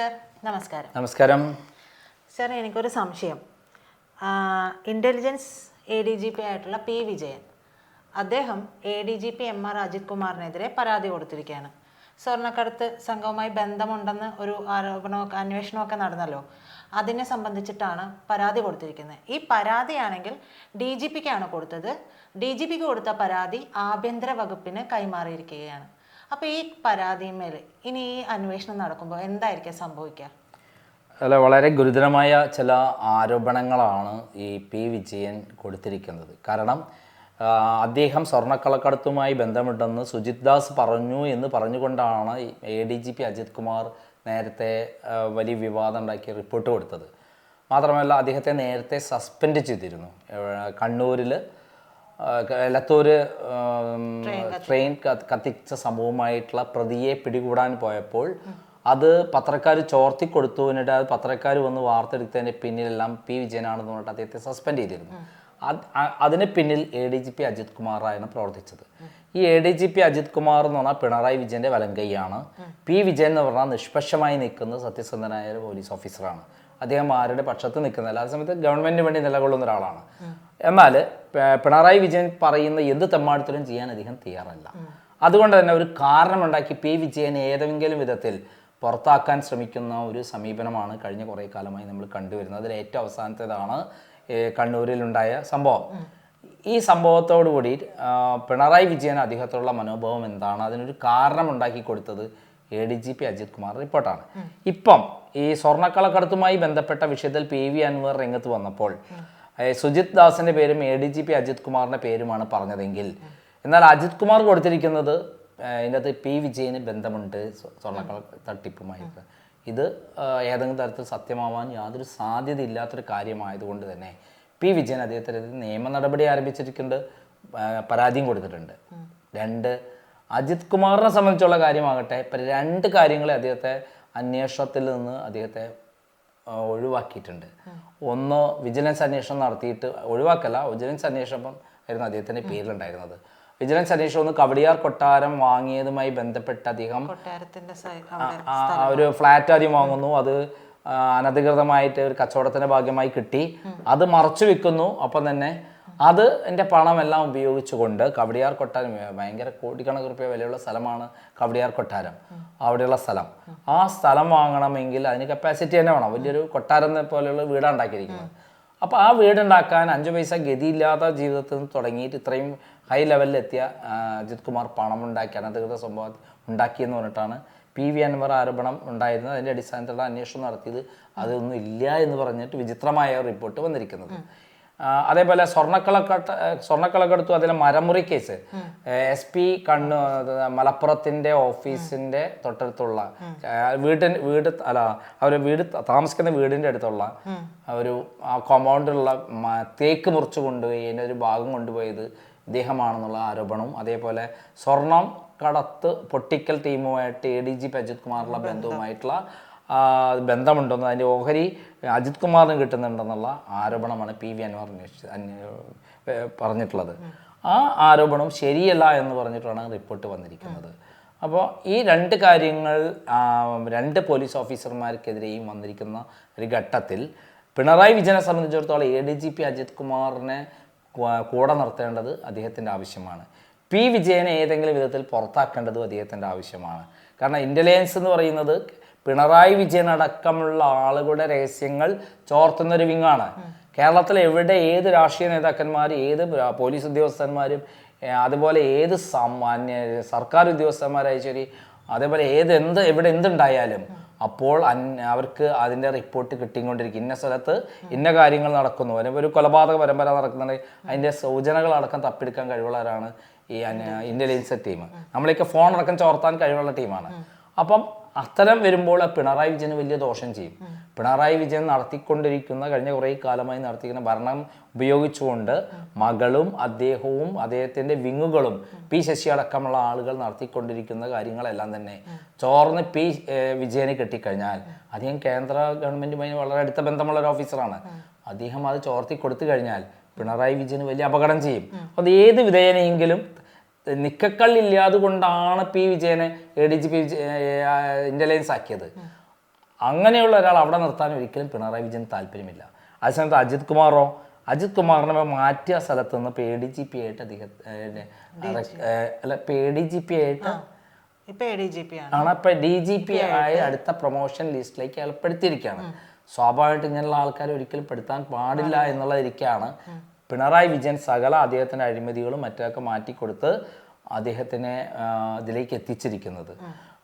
Sir നമസ്കാരം. നമസ്കാരം sir, എനിക്കൊരു സംശയം. ഇൻ്റലിജൻസ് ADGP ആയിട്ടുള്ള പി വിജയൻ അദ്ദേഹം ADGP MR അജിത് കുമാറിനെതിരെ പരാതി കൊടുത്തിരിക്കുകയാണ്. സ്വർണ്ണക്കടത്ത് സംഘവുമായി ബന്ധമുണ്ടെന്ന് ഒരു ആരോപണമൊക്കെ അന്വേഷണമൊക്കെ നടന്നല്ലോ. അതിനെ സംബന്ധിച്ചിട്ടാണ് പരാതി കൊടുത്തിരിക്കുന്നത്. ഈ പരാതിയാണെങ്കിൽ DGPക്കാണ് കൊടുത്തത്. DGPക്ക് കൊടുത്ത പരാതി ആഭ്യന്തര വകുപ്പിന് കൈമാറിയിരിക്കുകയാണ്. അപ്പോൾ ഈ പരാതിമേൽ ഇനി ഈ അന്വേഷണം നടക്കുമ്പോൾ എന്തായിരിക്കും സംഭവിക്കുക? അല്ല, വളരെ ഗുരുതരമായ ചില ആരോപണങ്ങളാണ് ഈ പി വിജയൻ കൊടുത്തിരിക്കുന്നത്. കാരണം അദ്ദേഹം സ്വർണ്ണക്കള്ളക്കടത്തുമായി ബന്ധമുണ്ടെന്ന് സുജിത് ദാസ് പറഞ്ഞു എന്ന് പറഞ്ഞുകൊണ്ടാണ് ADGP അജിത് കുമാർ നേരത്തെ വലിയ വിവാദം ഉണ്ടാക്കിയ റിപ്പോർട്ട് കൊടുത്തത്. മാത്രമല്ല, അദ്ദേഹത്തെ നേരത്തെ സസ്പെൻഡ് ചെയ്തിരുന്നു. കണ്ണൂരിൽ എലത്തൂര് ട്രെയിൻ കത്തിച്ച സംഭവമായിട്ടുള്ള പ്രതിയെ പിടികൂടാൻ പോയപ്പോൾ അത് പത്രക്കാർ ചോർത്തി കൊടുത്തു. എന്നിട്ട് അത് പത്രക്കാർ വന്ന് വാർത്തെടുത്തതിൻ്റെ പിന്നിലെല്ലാം പി വിജയനാണെന്ന് പറഞ്ഞിട്ട് അദ്ദേഹത്തെ സസ്പെൻഡ് ചെയ്തിരുന്നു. അതിന് പിന്നിൽ ADGP അജിത് കുമാറാണ് പ്രവർത്തിച്ചത്. ഈ ADGP അജിത് കുമാർ എന്ന് പറഞ്ഞാൽ പിണറായി വിജയൻ്റെ വലങ്കൈയാണ്. പി വിജയൻ എന്ന് പറഞ്ഞാൽ നിഷ്പക്ഷമായി നിൽക്കുന്ന സത്യസന്ധനായ ഒരു പോലീസ് ഓഫീസറാണ്. അദ്ദേഹം ആരുടെ പക്ഷത്ത് നിൽക്കുന്നില്ല. അതേസമയത്ത് ഗവൺമെൻറ്റിന് വേണ്ടി നിലകൊള്ളുന്ന ഒരാളാണ്. എന്നാൽ പിണറായി വിജയൻ പറയുന്ന എന്ത് തെമ്മാടിത്തരം ചെയ്യാൻ അദ്ദേഹം തയ്യാറല്ല. അതുകൊണ്ട് തന്നെ ഒരു കാരണമുണ്ടാക്കി പി വിജയനെ ഏതെങ്കിലും വിധത്തിൽ പുറത്താക്കാൻ ശ്രമിക്കുന്ന ഒരു സമീപനമാണ് കഴിഞ്ഞ കുറേ കാലമായി നമ്മൾ കണ്ടുവരുന്നത്. അതിൽ ഏറ്റവും അവസാനത്തേതാണ് കണ്ണൂരിലുണ്ടായ സംഭവം. ഈ സംഭവത്തോടുകൂടി പിണറായി വിജയൻ അദ്ദേഹത്തോടുള്ള മനോഭാവം എന്താണ്, അതിനൊരു കാരണം ഉണ്ടാക്കി കൊടുത്തത് ADGP അജിത് കുമാർ റിപ്പോർട്ടാണ്. ഇപ്പം ഈ സ്വർണ്ണക്കള്ളക്കടത്തുമായി ബന്ധപ്പെട്ട വിഷയത്തിൽ PV അൻവർ രംഗത്ത് വന്നപ്പോൾ സുജിത് ദാസിൻ്റെ പേരും ADGP അജിത് കുമാറിൻ്റെ പേരുമാണ് പറഞ്ഞതെങ്കിൽ, എന്നാൽ അജിത് കുമാർ കൊടുത്തിരിക്കുന്നത് ഇതിനകത്ത് പി വിജയന് ബന്ധമുണ്ട് സ്വർണ്ണക്കള്ള തട്ടിപ്പുമായിട്ട്. ഇത് ഏതെങ്കിലും തരത്തിൽ സത്യമാവാൻ യാതൊരു സാധ്യതയില്ലാത്തൊരു കാര്യമായതുകൊണ്ട് തന്നെ പി വിജയൻ അദ്ദേഹത്തിന് നിയമ നടപടി ആരംഭിച്ചിട്ടുണ്ട്, പരാതിയും കൊടുത്തിട്ടുണ്ട്. രണ്ട്, അജിത് കുമാറിനെ സംബന്ധിച്ചുള്ള കാര്യമാകട്ടെ, ഇപ്പം രണ്ട് കാര്യങ്ങളെ അദ്ദേഹത്തെ അന്വേഷണത്തിൽ നിന്ന് അദ്ദേഹത്തെ ഒഴിവാക്കിയിട്ടുണ്ട്. ഒന്ന്, വിജിലൻസ് അന്വേഷണം നടത്തിയിട്ട് ഒഴിവാക്കല്ല, വിജിലൻസ് അന്വേഷണം ആയിരുന്നു അദ്ദേഹത്തിൻ്റെ പേരിലുണ്ടായിരുന്നത്. വിജിലൻസ് അന്വേഷണം ഒന്ന് കവടിയാർ കൊട്ടാരം വാങ്ങിയതുമായി ബന്ധപ്പെട്ട് അദ്ദേഹം ഒരു ഫ്ലാറ്റ് ആദ്യം വാങ്ങുന്നു. അത് അനധികൃതമായിട്ട് ഒരു കച്ചവടത്തിൻ്റെ ഭാഗമായി കിട്ടി, അത് മറച്ചു വെക്കുന്നു. അപ്പം തന്നെ അത് എൻ്റെ പണമെല്ലാം ഉപയോഗിച്ചുകൊണ്ട് കവടിയാർ കൊട്ടാരം, ഭയങ്കര കോടിക്കണക്കിന് രൂപ വിലയുള്ള സ്ഥലമാണ് കവടിയാർ കൊട്ടാരം, അവിടെയുള്ള സ്ഥലം. ആ സ്ഥലം വാങ്ങണമെങ്കിൽ അതിന് കപ്പാസിറ്റി തന്നെ വേണം. വലിയൊരു കൊട്ടാരം പോലെയുള്ള വീടാണ് ഉണ്ടാക്കിയിരിക്കുന്നത്. അപ്പോൾ ആ വീടുണ്ടാക്കാൻ 5 പൈസ ഗതിയില്ലാത്ത ജീവിതത്തിൽ നിന്ന് തുടങ്ങിയിട്ട് ഇത്രയും ഹൈ ലെവലിലെത്തിയ അജിത് കുമാർ പണമുണ്ടാക്കി അനധികൃത സംഭവം ഉണ്ടാക്കിയെന്ന് പറഞ്ഞിട്ടാണ് PV അൻവർ ആരോപണം ഉണ്ടായിരുന്നത്. അതിൻ്റെ അടിസ്ഥാനത്തിലുള്ള അന്വേഷണം നടത്തിയത് അതൊന്നും ഇല്ല എന്ന് പറഞ്ഞിട്ട് വിചിത്രമായ റിപ്പോർട്ട് വന്നിരിക്കുന്നത്. അതേപോലെ സ്വർണ്ണക്കള്ളക്കടത്തു, അതിലെ മരമുറി കേസ് SP മലപ്പുറത്തിൻ്റെ ഓഫീസിൻ്റെ തൊട്ടടുത്തുള്ള വീട് താമസിക്കുന്ന വീടിൻ്റെ അടുത്തുള്ള ഒരു കോമ്പൗണ്ടിലുള്ള തേക്ക് മുറിച്ച് കൊണ്ടുപോയി അതിൻ്റെ ഒരു ഭാഗം കൊണ്ടുപോയത് ഇദ്ദേഹമാണെന്നുള്ള ആരോപണവും, അതേപോലെ സ്വർണം കടത്ത് പൊട്ടിക്കൽ ടീമുമായിട്ട് ADGP അജിത് കുമാറുള്ള ബന്ധവുമായിട്ടുള്ള ബന്ധമുണ്ടെന്ന്, അതിൻ്റെ ഓഹരി അജിത് കുമാറിന് കിട്ടുന്നുണ്ടെന്നുള്ള ആരോപണമാണ് PV അൻവർ പറഞ്ഞിട്ടുള്ളത്. ആ ആരോപണം ശരിയല്ല എന്ന് പറഞ്ഞിട്ടാണ് റിപ്പോർട്ട് വന്നിരിക്കുന്നത്. അപ്പോൾ ഈ രണ്ട് കാര്യങ്ങൾ രണ്ട് പോലീസ് ഓഫീസർമാർക്കെതിരെയും വന്നിരിക്കുന്ന ഒരു ഘട്ടത്തിൽ പിണറായി വിജയനെ സംബന്ധിച്ചിടത്തോളം ADGP അജിത് കുമാറിനെ കൂടെ നിർത്തേണ്ടത് അദ്ദേഹത്തിൻ്റെ ആവശ്യമാണ്. പി വിജയനെ ഏതെങ്കിലും വിധത്തിൽ പുറത്താക്കേണ്ടതും അദ്ദേഹത്തിൻ്റെ ആവശ്യമാണ്. കാരണം ഇൻ്റലിജൻസ് എന്ന് പറയുന്നത് പിണറായി വിജയൻ അടക്കമുള്ള ആളുകളുടെ രഹസ്യങ്ങൾ ചോർത്തുന്നൊരു വിങ്ങാണ്. കേരളത്തിൽ എവിടെ ഏത് രാഷ്ട്രീയ നേതാക്കന്മാർ, ഏത് പോലീസ് ഉദ്യോഗസ്ഥന്മാരും, അതുപോലെ ഏത് സർക്കാർ ഉദ്യോഗസ്ഥന്മാരായാലും ശരി, അതേപോലെ എവിടെ എന്തുണ്ടായാലും അപ്പോൾ അവർക്ക് അതിൻ്റെ റിപ്പോർട്ട് കിട്ടിക്കൊണ്ടിരിക്കും. ഇന്ന സ്ഥലത്ത് ഇന്ന കാര്യങ്ങൾ നടക്കുന്നു, അല്ലെങ്കിൽ ഒരു കൊലപാതക പരമ്പര നടക്കുന്നുണ്ടെങ്കിൽ അതിൻ്റെ സൂചനകളടക്കം തപ്പിയെടുക്കാൻ കഴിവുള്ളവരാണ് ഈ ഇൻ്റലിജൻസ് ടീം. നമ്മളൊക്കെ ഫോൺ അടക്കം ചോർത്താൻ കഴിവുള്ള ടീമാണ്. അപ്പം അത്തരം വരുമ്പോൾ പിണറായി വിജയന് വലിയ ദോഷം ചെയ്യും. പിണറായി വിജയൻ നടത്തിക്കൊണ്ടിരിക്കുന്ന കഴിഞ്ഞ കുറേ കാലമായി നടത്തിക്കുന്ന ഭരണം ഉപയോഗിച്ചുകൊണ്ട് മകളും അദ്ദേഹവും അദ്ദേഹത്തിൻ്റെ വിങ്ങുകളും പി ശശി അടക്കമുള്ള ആളുകൾ നടത്തിക്കൊണ്ടിരിക്കുന്ന കാര്യങ്ങളെല്ലാം തന്നെ ചോർന്ന് പി വിജയന് കിട്ടിക്കഴിഞ്ഞാൽ, അദ്ദേഹം കേന്ദ്ര ഗവൺമെൻറ്റുമായി വളരെ അടുത്ത ബന്ധമുള്ള ഒരു ഓഫീസറാണ്. അദ്ദേഹം അത് ചോർത്തി കൊടുത്തു കഴിഞ്ഞാൽ പിണറായി വിജയന് വലിയ അപകടം ചെയ്യും. അത് ഏത് വിധേയനെയെങ്കിലും നിക്കക്കള്ളില്ലാതെ കൊണ്ടാണ് പി വിജയനെ ADGP ഇൻ്റലിജൻസ് ആക്കിയത്. അങ്ങനെയുള്ള ഒരാൾ അവിടെ നിർത്താൻ ഒരിക്കലും പിണറായി വിജയൻ താല്പര്യമില്ല. അതേസമയത്ത് അജിത് കുമാറിനെ മാറ്റിയ സ്ഥലത്ത് നിന്ന് ഇപ്പോൾ ADGP ആയിട്ട് ADGP ആയിട്ട് ആണ് ഇപ്പൊ DGP ആയി അടുത്ത പ്രൊമോഷൻ ലിസ്റ്റിലേക്ക് ഏർപ്പെടുത്തിയിരിക്കുകയാണ്. സ്വാഭാവികമായിട്ട് ഇങ്ങനെയുള്ള ആൾക്കാരെ ഒരിക്കലും പെടുത്താൻ പാടില്ല എന്നുള്ളതിരിക്കാണ് പിണറായി വിജയൻ സകല അദ്ദേഹത്തിന്റെ അഴിമതികളും മറ്റൊക്കെ മാറ്റിക്കൊടുത്ത് അദ്ദേഹത്തിനെ ഇതിലേക്ക് എത്തിച്ചിരിക്കുന്നത്.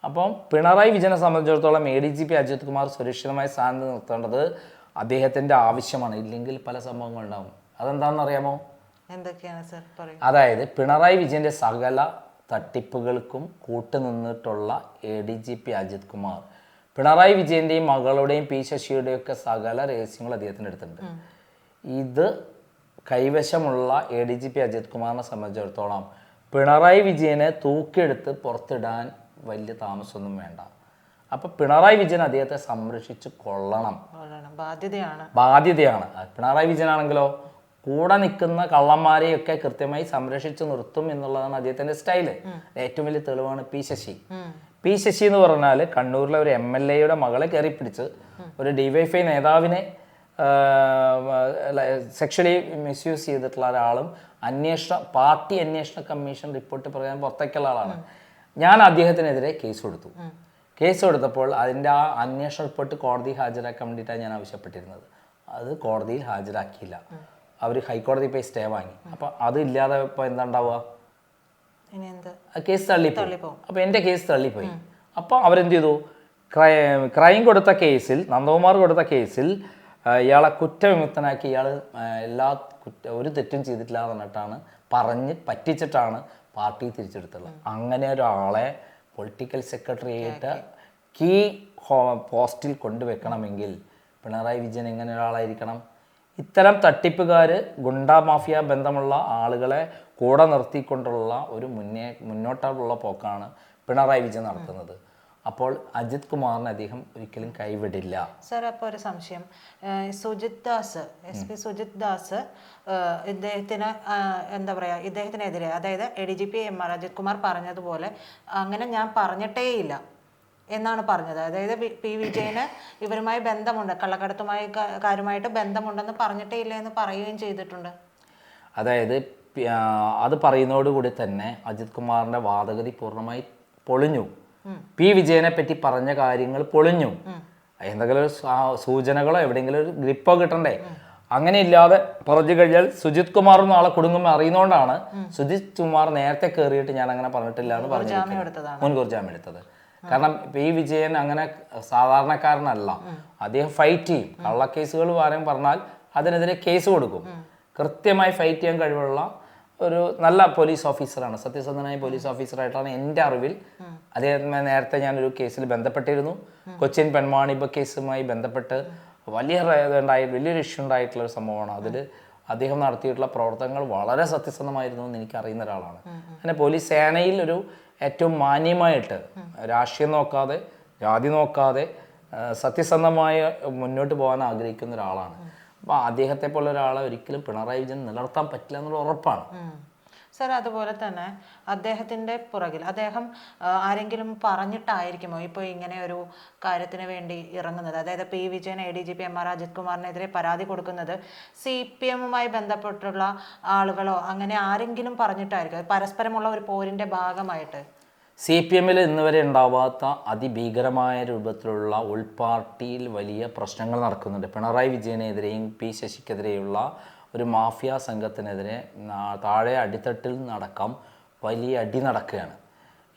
അപ്പം പിണറായി വിജയനെ സംബന്ധിച്ചിടത്തോളം ADGP അജിത് കുമാർ സുരക്ഷിതമായ സ്ഥാനത്ത് നിർത്തേണ്ടത് അദ്ദേഹത്തിന്റെ ആവശ്യമാണ്. ഇല്ലെങ്കിൽ പല സംഭവങ്ങളുണ്ടാവും. അതെന്താണെന്ന് അറിയാമോ? എന്തൊക്കെയാണ് സർ പറയൂ. അതായത് പിണറായി വിജയന്റെ സകല തട്ടിപ്പുകൾക്കും കൂട്ടുനിന്നിട്ടുള്ള ADGP അജിത് കുമാർ പിണറായി വിജയന്റെയും മകളുടെയും P ശശിയുടെയും ഒക്കെ സകല രഹസ്യങ്ങൾ അദ്ദേഹത്തിന് എടുത്തിട്ടുണ്ട്. ഇത് കൈവശമുള്ള ADGP അജിത് കുമാറിനെ സംബന്ധിച്ചിടത്തോളം പിണറായി വിജയനെ തൂക്കിയെടുത്ത് പുറത്തിടാൻ വലിയ താമസമൊന്നും വേണ്ട. അപ്പൊ പിണറായി വിജയൻ അദ്ദേഹത്തെ സംരക്ഷിച്ച് കൊള്ളണം, ബാധ്യതയാണ്. പിണറായി വിജയനാണെങ്കിലോ കൂടെ നിൽക്കുന്ന കള്ളന്മാരെയൊക്കെ കൃത്യമായി സംരക്ഷിച്ച് നിർത്തും എന്നുള്ളതാണ് അദ്ദേഹത്തിന്റെ സ്റ്റൈല്. ഏറ്റവും വലിയ തെളിവാണ് P ശശി. P ശശി എന്ന് പറഞ്ഞാൽ കണ്ണൂരിലെ ഒരു MLA മകളെ കയറിപ്പിടിച്ച് ഒരു DYFI നേതാവിനെ സെക്ഷലി മിസ്യൂസ് ചെയ്തിട്ടുള്ള ഒരാളും പാർട്ടി അന്വേഷണ കമ്മീഷൻ റിപ്പോർട്ട് പറയാൻ പുറത്തേക്കുള്ള ആളാണ്. ഞാൻ അദ്ദേഹത്തിനെതിരെ കേസ് കൊടുത്തപ്പോൾ അതിൻ്റെ ആ അന്വേഷണ റിപ്പോർട്ട് കോടതിയിൽ ഹാജരാക്കാൻ വേണ്ടിയിട്ടാണ് ഞാൻ ആവശ്യപ്പെട്ടിരുന്നത്. അത് കോടതിയിൽ ഹാജരാക്കിയില്ല. അവർ ഹൈക്കോടതി പോയി സ്റ്റേ വാങ്ങി. അപ്പം അത് ഇല്ലാതെ ഇപ്പോൾ എന്താ ഉണ്ടാവുക? കേസ് തള്ളിപ്പോയി. അപ്പോൾ എൻ്റെ കേസ് തള്ളിപ്പോയി. അപ്പോൾ അവരെന്ത് ചെയ്തു? ക്രൈം കൊടുത്ത കേസിൽ, നന്ദകുമാർ കൊടുത്ത കേസിൽ ഇയാളെ കുറ്റവിമുക്തനാക്കി. ഇയാൾ ഒരു തെറ്റും ചെയ്തിട്ടില്ല എന്ന് പറഞ്ഞിട്ടാണ് പറ്റിച്ചിട്ടാണ് പാർട്ടി തിരിച്ചെടുത്തുള്ളത്. അങ്ങനെ ഒരാളെ പൊളിറ്റിക്കൽ സെക്രട്ടറിയായിട്ട് കീ പോസ്റ്റിൽ കൊണ്ടുവെക്കണമെങ്കിൽ പിണറായി വിജയൻ എങ്ങനെ ഒരാളായിരിക്കണം? ഇത്തരം തട്ടിപ്പുകാർ, ഗുണ്ടാ മാഫിയ ബന്ധമുള്ള ആളുകളെ കൂടെ നിർത്തിക്കൊണ്ടുള്ള ഒരു മുന്നോട്ടുള്ള പോക്കാണ് പിണറായി വിജയൻ നടത്തുന്നത്. അപ്പോൾ അജിത് കുമാറിനെ അദ്ദേഹം ഒരിക്കലും കൈവിടില്ല. സാർ, അപ്പോൾ ഒരു സംശയം. SP സുജിത് ദാസ് ഇദ്ദേഹത്തിന് എന്താ പറയുക, ഇദ്ദേഹത്തിനെതിരെ, അതായത് ADGP MR അജിത് കുമാർ പറഞ്ഞതുപോലെ അങ്ങനെ ഞാൻ പറഞ്ഞിട്ടേ ഇല്ല എന്നാണ് പറഞ്ഞത്. അതായത് P വിജയന് ഇവരുമായി ബന്ധമുണ്ട്, കള്ളക്കടത്തുമായിട്ട് ബന്ധമുണ്ടെന്ന് പറഞ്ഞിട്ടേ ഇല്ല എന്ന് പറയുകയും ചെയ്തിട്ടുണ്ട്. അതായത് അത് പറയുന്നതോടുകൂടി തന്നെ അജിത് കുമാറിന്റെ വാദഗതി പൂർണ്ണമായി പൊളിഞ്ഞു. P വിജയനെ പറ്റി പറഞ്ഞ കാര്യങ്ങൾ പൊളിഞ്ഞു. എന്തെങ്കിലും ഒരു സൂചനകളോ എവിടെയെങ്കിലും ഒരു ഗ്രിപ്പോ കിട്ടണ്ടേ? അങ്ങനെ ഇല്ലാതെ പറഞ്ഞു കഴിഞ്ഞാൽ സുജിത് കുമാർ നാളെ കുടുങ്ങുമ്പോൾ അറിയുന്നതുകൊണ്ടാണ് സുജിത് കുമാർ നേരത്തെ കയറിയിട്ട് ഞാൻ അങ്ങനെ പറഞ്ഞിട്ടില്ല എന്ന് പറഞ്ഞു മുൻകൂർ ജാമ്യം എടുത്തത്. കാരണം P വിജയൻ അങ്ങനെ സാധാരണക്കാരനല്ല. അദ്ദേഹം ഫൈറ്റ് ചെയ്യും. കള്ളക്കേസുകൾ പറഞ്ഞാൽ അതിനെതിരെ കേസ് കൊടുക്കും. കൃത്യമായി ഫൈറ്റ് ചെയ്യാൻ കഴിവുള്ള ഒരു നല്ല പോലീസ് ഓഫീസറാണ്, സത്യസന്ധനായ പോലീസ് ഓഫീസറായിട്ടാണ് എൻ്റെ അറിവിൽ. അദ്ദേഹം നേരത്തെ ഞാനൊരു കേസിൽ ബന്ധപ്പെട്ടിരുന്നു. കൊച്ചിൻ പെൺവാണിഭ കേസുമായി ബന്ധപ്പെട്ട് വലിയൊരു ഇഷ്യൂ ഉണ്ടായിട്ടുള്ള ഒരു സംഭവമാണ്. അതിൽ അദ്ദേഹം നടത്തിയിട്ടുള്ള പ്രവർത്തനങ്ങൾ വളരെ സത്യസന്ധമായിരുന്നു എന്ന് എനിക്കറിയുന്ന ഒരാളാണ്. അങ്ങനെ പോലീസ് സേനയിൽ ഒരു ഏറ്റവും മാന്യമായിട്ട് രാഷ്ട്രീയം നോക്കാതെ, ജാതി നോക്കാതെ സത്യസന്ധമായി മുന്നോട്ട് പോകാൻ ആഗ്രഹിക്കുന്ന ഒരാളാണ്. അപ്പോൾ അദ്ദേഹത്തെ പോലെ ഒരാളെ ഒരിക്കലും പിണറായി വിജയൻ നിലനിർത്താൻ പറ്റില്ല എന്നുള്ള ഉറപ്പാണ്. സാർ, അതുപോലെ തന്നെ അദ്ദേഹത്തിൻ്റെ പുറകിൽ അദ്ദേഹം ആരെങ്കിലും പറഞ്ഞിട്ടായിരിക്കുമോ ഇപ്പോൾ ഇങ്ങനെ ഒരു കാര്യത്തിന് വേണ്ടി ഇറങ്ങുന്നത്? അതായത് P Vijayan ADGP MR Ajith കുമാറിനെതിരെ പരാതി കൊടുക്കുന്നത് CPM-മായി ബന്ധപ്പെട്ടുള്ള ആളുകളോ അങ്ങനെ ആരെങ്കിലും പറഞ്ഞിട്ടായിരിക്കും, പരസ്പരമുള്ള ഒരു പോരിൻ്റെ ഭാഗമായിട്ട്? CPM-ൽ ഇന്നുവരെ ഉണ്ടാവാത്ത അതിഭീകരമായ രൂപത്തിലുള്ള ഉൾപാർട്ടിയിൽ വലിയ പ്രശ്നങ്ങൾ നടക്കുന്നുണ്ട്. പിണറായി വിജയനെതിരെയും P ശശിക്കെതിരെയുള്ള ഒരു മാഫിയ സംഘത്തിനെതിരെ താഴെ അടിത്തട്ടിൽ നടക്കം വലിയ അടി നടക്കുകയാണ്.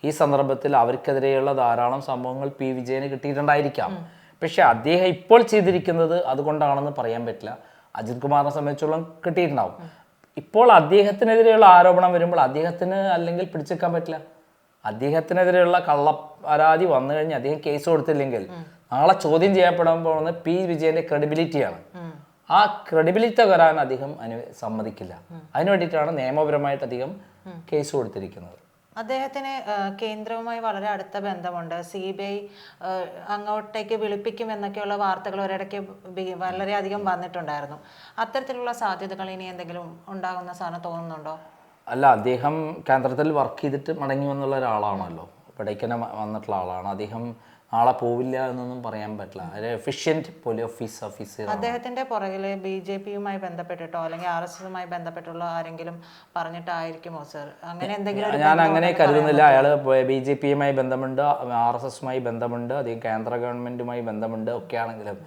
ഈ സന്ദർഭത്തിൽ അവർക്കെതിരെയുള്ള ധാരാളം സംഭവങ്ങൾ P വിജയന് കിട്ടിയിട്ടുണ്ടായിരിക്കാം. പക്ഷെ അദ്ദേഹം ഇപ്പോൾ ചെയ്തിരിക്കുന്നത് അതുകൊണ്ടാണെന്ന് പറയാൻ പറ്റില്ല. അജിത് കുമാറിനെ സംബന്ധിച്ചോളം കിട്ടിയിട്ടുണ്ടാവും. ഇപ്പോൾ അദ്ദേഹത്തിനെതിരെയുള്ള ആരോപണം വരുമ്പോൾ അദ്ദേഹത്തിന് അല്ലെങ്കിൽ പിടിച്ചെടുക്കാൻ പറ്റില്ല. അദ്ദേഹത്തിനെതിരെയുള്ള കള്ളപ്പരാതി വന്നു കഴിഞ്ഞ് അദ്ദേഹം കേസ് കൊടുത്തില്ലെങ്കിൽ നാളെ ചോദ്യം ചെയ്യപ്പെടാൻ പോകുന്നത് P വിജയന്റെ ക്രെഡിബിലിറ്റിയാണ്. ആ ക്രെഡിബിലിറ്റി വരാൻ അദ്ദേഹം സമ്മതിക്കില്ല. അതിനു വേണ്ടിയിട്ടാണ് നിയമപരമായിട്ട് അദ്ദേഹം കേസ് കൊടുത്തിരിക്കുന്നത്. അദ്ദേഹത്തിന് കേന്ദ്രവുമായി വളരെ അടുത്ത ബന്ധമുണ്ട്. CBI അങ്ങോട്ടേക്ക് വിളിപ്പിക്കും എന്നൊക്കെയുള്ള വാർത്തകൾ ഒരിടയ്ക്ക് വളരെയധികം വന്നിട്ടുണ്ടായിരുന്നു. അത്തരത്തിലുള്ള സാധ്യതകൾ ഇനി എന്തെങ്കിലും ഉണ്ടാകുന്ന സാധനം തോന്നുന്നുണ്ടോ? അല്ല, അദ്ദേഹം കേന്ദ്രത്തിൽ വർക്ക് ചെയ്തിട്ട് മടങ്ങി വന്നുള്ള ഒരാളാണല്ലോ. ഇവിടേക്ക് തന്നെ വന്നിട്ടുള്ള ആളാണ്. അദ്ദേഹം ആളെ പോവില്ല എന്നൊന്നും പറയാൻ പറ്റില്ല. ഒരു എഫിഷ്യൻറ്റ് പോലീസ് ഓഫീസർ. അദ്ദേഹത്തിന്റെ പുറകില് BJP-യുമായി ബന്ധപ്പെട്ടിട്ടോ അല്ലെങ്കിൽ RSS-മായി ബന്ധപ്പെട്ടുള്ള ആരെങ്കിലും പറഞ്ഞിട്ടായിരിക്കുമോ സർ? അങ്ങനെ എന്തെങ്കിലും ഞാൻ അങ്ങനെ കരുതുന്നില്ല. അയാൾ BJP-യുമായി ബന്ധമുണ്ട്, RSS-മായി ബന്ധമുണ്ട്, അധികം കേന്ദ്ര ഗവൺമെൻറ്റുമായി ബന്ധമുണ്ട് ഒക്കെ ആണെങ്കിലും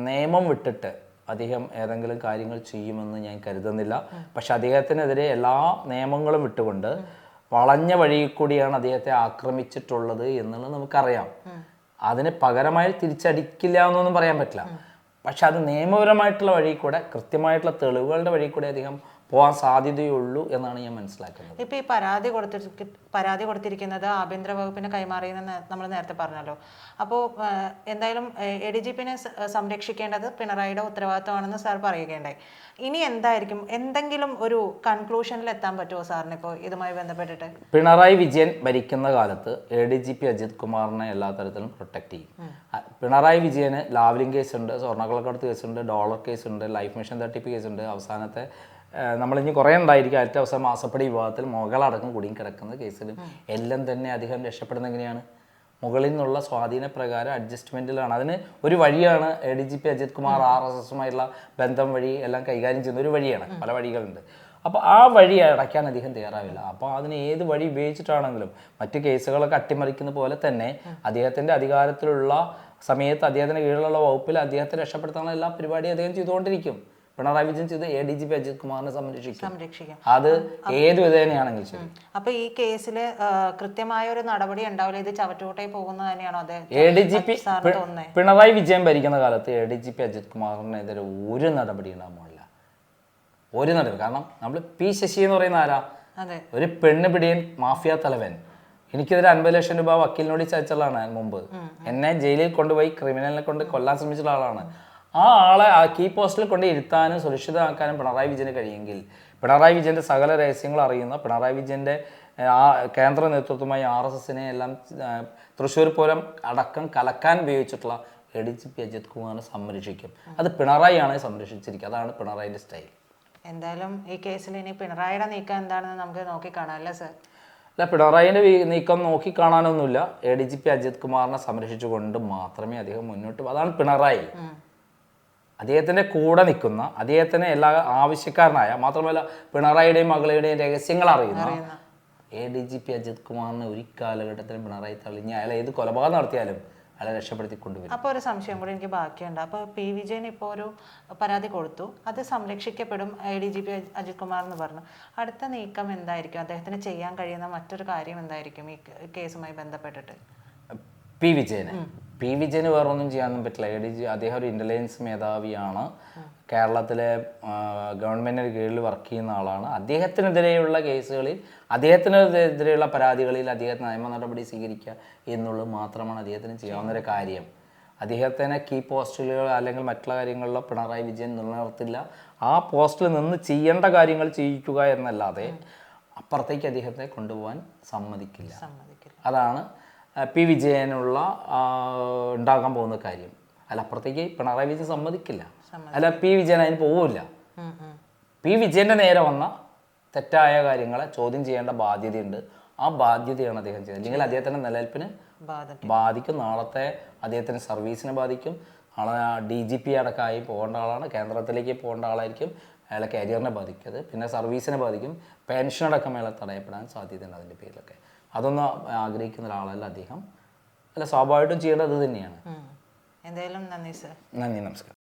നിയമം വിട്ടിട്ട് അദ്ദേഹം ഏതെങ്കിലും കാര്യങ്ങൾ ചെയ്യുമെന്ന് ഞാൻ കരുതുന്നില്ല. പക്ഷെ അദ്ദേഹത്തിനെതിരെ എല്ലാ നിയമങ്ങളും വിട്ടുകൊണ്ട് വളഞ്ഞ വഴിയിൽ കൂടിയാണ് അദ്ദേഹത്തെ ആക്രമിച്ചിട്ടുള്ളത് എന്നുള്ളത് നമുക്കറിയാം. അതിന് പകരമായി തിരിച്ചടിക്കില്ല എന്നൊന്നും പറയാൻ പറ്റില്ല. പക്ഷെ അത് നിയമപരമായിട്ടുള്ള വഴി കൂടെ, കൃത്യമായിട്ടുള്ള തെളിവുകളുടെ വഴി കൂടെ അദ്ദേഹം പോകാൻ സാധ്യതയുള്ളൂ എന്നാണ് ഞാൻ മനസ്സിലാക്കുന്നത്. ഇപ്പൊ ഈ പരാതി കൊടുത്തിരിക്കുന്നത് ആഭ്യന്തര വകുപ്പിന് കൈമാറിയെന്ന് നമ്മൾ നേരത്തെ പറഞ്ഞല്ലോ. അപ്പോൾ എന്തായാലും ADGP-നെ സംരക്ഷിക്കേണ്ടത് പിണറായിയുടെ ഉത്തരവാദിത്തമാണെന്ന് സാർ പറയുകയുണ്ടായി. ഇനി എന്തായിരിക്കും, എന്തെങ്കിലും ഒരു കൺക്ലൂഷനിൽ എത്താൻ പറ്റുമോ സാറിന് ഇപ്പോൾ ഇതുമായി ബന്ധപ്പെട്ടിട്ട്? പിണറായി വിജയൻ ഭരിക്കുന്ന കാലത്ത് ADGP അജിത് കുമാറിനെ എല്ലാ തരത്തിലും പ്രൊട്ടക്ട് ചെയ്യും. പിണറായി വിജയന് ലാവ്ലിംഗ് കേസുണ്ട്, സ്വർണ്ണക്കള്ളക്കടത്ത് കേസുണ്ട്, ഡോളർ കേസുണ്ട്, ലൈഫ് മിഷൻ തട്ടിപ്പ് കേസുണ്ട്. അവസാനത്തെ നമ്മളിനി കുറേ ഉണ്ടായിരിക്കും. ഏറ്റവും അവസാനം മാസപ്പടി വിഭാഗത്തിൽ മുകളടക്കം കുടുങ്ങി കിടക്കുന്ന കേസിലും എല്ലാം തന്നെ അദ്ദേഹം രക്ഷപ്പെടുന്നത് എങ്ങനെയാണ്? മുകളിൽ നിന്നുള്ള സ്വാധീന പ്രകാരം അഡ്ജസ്റ്റ്മെൻറ്റിലാണ്. അതിന് ഒരു വഴിയാണ് ADGP അജിത് കുമാർ RSS-ഉമായുള്ള ബന്ധം വഴി എല്ലാം കൈകാര്യം ചെയ്യുന്ന ഒരു വഴിയാണ്. പല വഴികളുണ്ട്. അപ്പോൾ ആ വഴി അടയ്ക്കാൻ അദ്ദേഹം തയ്യാറാവില്ല. അപ്പോൾ അതിന് ഏത് വഴി ഉപയോഗിച്ചിട്ടാണെങ്കിലും മറ്റു കേസുകളൊക്കെ അട്ടിമറിക്കുന്ന പോലെ തന്നെ അദ്ദേഹത്തിൻ്റെ അധികാരത്തിലുള്ള സമയത്ത് അദ്ദേഹത്തിൻ്റെ കീഴിലുള്ള വകുപ്പിൽ അദ്ദേഹത്തെ രക്ഷപ്പെടുത്താനുള്ള എല്ലാ പരിപാടിയും അദ്ദേഹം ചെയ്തുകൊണ്ടിരിക്കും. പിണറായി വിജയൻ ചെയ്ത് ADGP അജിത് കുമാറിനെ സംരക്ഷിക്കും. അത് ഏത് വിധേനയാണെങ്കിലും ശരി. അപ്പൊ ഈ കേസില് കൃത്യമായ ഒരു നടപടി ഉണ്ടാവില്ല, ഇത് ചവറ്റുകൂട്ടായി പോകുന്നത് തന്നെയാണോ ADGP പിണറായി വിജയൻ ഭരിക്കുന്ന കാലത്ത് ADGP അജിത് കുമാറിനെതിരെ ഒരു നടപടി ഉണ്ടാവില്ല. ഒരു നടപടി. കാരണം നമ്മൾ ശശി എന്ന് പറയുന്ന ആരാ? ഒരു പെണ്ണ് പിടിയൻ മാഫിയ തലവൻ. എനിക്കെതിരെ 50 ലക്ഷം രൂപ വക്കീലിനോട് ചതിച്ചുള്ളതാണ് മുമ്പ്. എന്നെ ജയിലിൽ കൊണ്ടുപോയി ക്രിമിനലിനെ കൊണ്ട് കൊല്ലാൻ ശ്രമിച്ചിട്ടുള്ള ആളാണ്. ആ ആളെ ആ കീ പോസ്റ്റിൽ കൊണ്ട് ഇരുത്താനും സുരക്ഷിതമാക്കാനും പിണറായി വിജയന് കഴിയുമെങ്കിൽ, പിണറായി വിജയൻ്റെ സകല രഹസ്യങ്ങൾ അറിയുന്ന പിണറായി വിജയൻ്റെ കേന്ദ്ര നേതൃത്വമായി RSS-നെ എല്ലാം തൃശ്ശൂർ പൂരം അടക്കം കലക്കാൻ ഉപയോഗിച്ചിട്ടുള്ള ADGP അജിത് കുമാറിനെ സംരക്ഷിക്കും. അത് പിണറായിയാണ് സംരക്ഷിച്ചിരിക്കുക. അതാണ് പിണറായിൻ്റെ സ്റ്റൈൽ. എന്തായാലും ഈ കേസിൽ ഇനി പിണറായിയുടെ നീക്കം എന്താണെന്ന് നമുക്ക് നോക്കിക്കാണാം അല്ലേ സർ? അല്ല, പിണറായിൻ്റെ നീക്കം നോക്കിക്കാണാനൊന്നുമില്ല. ADGP അജിത് കുമാറിനെ സംരക്ഷിച്ചുകൊണ്ട് മാത്രമേ അദ്ദേഹം മുന്നോട്ട്. അതാണ് പിണറായി. അദ്ദേഹത്തിൻ്റെ കൂടെ നിൽക്കുന്ന, അദ്ദേഹത്തിന് എല്ലാ ആവശ്യക്കാരനായ, മാത്രമല്ല പിണറായിയുടെയും മകളുടെയും രഹസ്യങ്ങൾ അറിയുന്ന ADGP അജിത് കുമാറിനെ ഒരു കാലഘട്ടത്തിലും പിണറായി തള്ളിഞ്ഞ് അയാൾ ഏത് കൊലപാതകം നടത്തിയാലും അയാളെ രക്ഷപ്പെടുത്തി കൊണ്ടുവരും. അപ്പോൾ ഒരു സംശയം കൂടി എനിക്ക് ബാക്കിയുണ്ട്. അപ്പോൾ വിജയൻ ഇപ്പോൾ ഒരു പരാതി കൊടുത്തു, അത് സംരക്ഷിക്കപ്പെടും ADGP അജിത് കുമാർ എന്ന് പറഞ്ഞു. അടുത്ത നീക്കം എന്തായിരിക്കും? അദ്ദേഹത്തിന് ചെയ്യാൻ കഴിയുന്ന മറ്റൊരു കാര്യം എന്തായിരിക്കും ഈ കേസുമായി ബന്ധപ്പെട്ടിട്ട്? വിജയന് വേറൊന്നും ചെയ്യാനൊന്നും പറ്റില്ല. അദ്ദേഹം ഒരു ഇൻ്റലിജൻസ് മേധാവിയാണ്. കേരളത്തിലെ ഗവൺമെൻറ്റിന് കീഴിൽ വർക്ക് ചെയ്യുന്ന ആളാണ്. അദ്ദേഹത്തിനെതിരെയുള്ള കേസുകളിൽ, അദ്ദേഹത്തിനെതിരെയുള്ള പരാതികളിൽ അദ്ദേഹത്തിന് നിയമ നടപടി സ്വീകരിക്കുക എന്നുള്ളത് മാത്രമാണ് അദ്ദേഹത്തിന് ചെയ്യാവുന്നൊരു കാര്യം. അദ്ദേഹത്തിനെ കീ പോസ്റ്റുകൾ അല്ലെങ്കിൽ മറ്റുള്ള കാര്യങ്ങളിലോ പിണറായി വിജയൻ നിലനിർത്തില്ല. ആ പോസ്റ്റിൽ നിന്ന് ചെയ്യേണ്ട കാര്യങ്ങൾ ചെയ്യിക്കുക എന്നല്ലാതെ അപ്പുറത്തേക്ക് അദ്ദേഹത്തെ കൊണ്ടുപോകാൻ സമ്മതിക്കില്ല. അതാണ് വിജയനുള്ള ഉണ്ടാകാൻ പോകുന്ന കാര്യം. അല്ല, അപ്പുറത്തേക്ക് പിണറായി വിജയൻ സമ്മതിക്കില്ല. അല്ല, വിജയൻ അതിന് പോവില്ല. വിജയൻ്റെ നേരെ വന്ന തെറ്റായ കാര്യങ്ങളെ ചോദ്യം ചെയ്യേണ്ട ബാധ്യതയുണ്ട്. ആ ബാധ്യതയാണ് അദ്ദേഹം ചെയ്യുന്നത്. അല്ലെങ്കിൽ അദ്ദേഹത്തിൻ്റെ നിലനിൽപ്പിന് ബാധിക്കും. നാളത്തെ അദ്ദേഹത്തിൻ്റെ സർവീസിനെ ബാധിക്കും. നാളെ DGP അടക്കമായി പോകേണ്ട ആളാണ്. കേന്ദ്രത്തിലേക്ക് പോകേണ്ട ആളായിരിക്കും. അയാളെ കരിയറിനെ ബാധിക്കും. പിന്നെ സർവീസിനെ ബാധിക്കും. പെൻഷൻ അടക്കം അയാളെ തടയപ്പെടാൻ സാധ്യതയുണ്ട് അതിൻ്റെ പേരിലൊക്കെ. അതൊന്നും ആഗ്രഹിക്കുന്ന ഒരാളല്ല അദ്ദേഹം. അല്ല, സ്വാഭാവികമായിട്ടും ചെയ്യേണ്ടത് അത് തന്നെയാണ്. എന്തായാലും നന്ദി സർ. നന്ദി, നമസ്കാരം.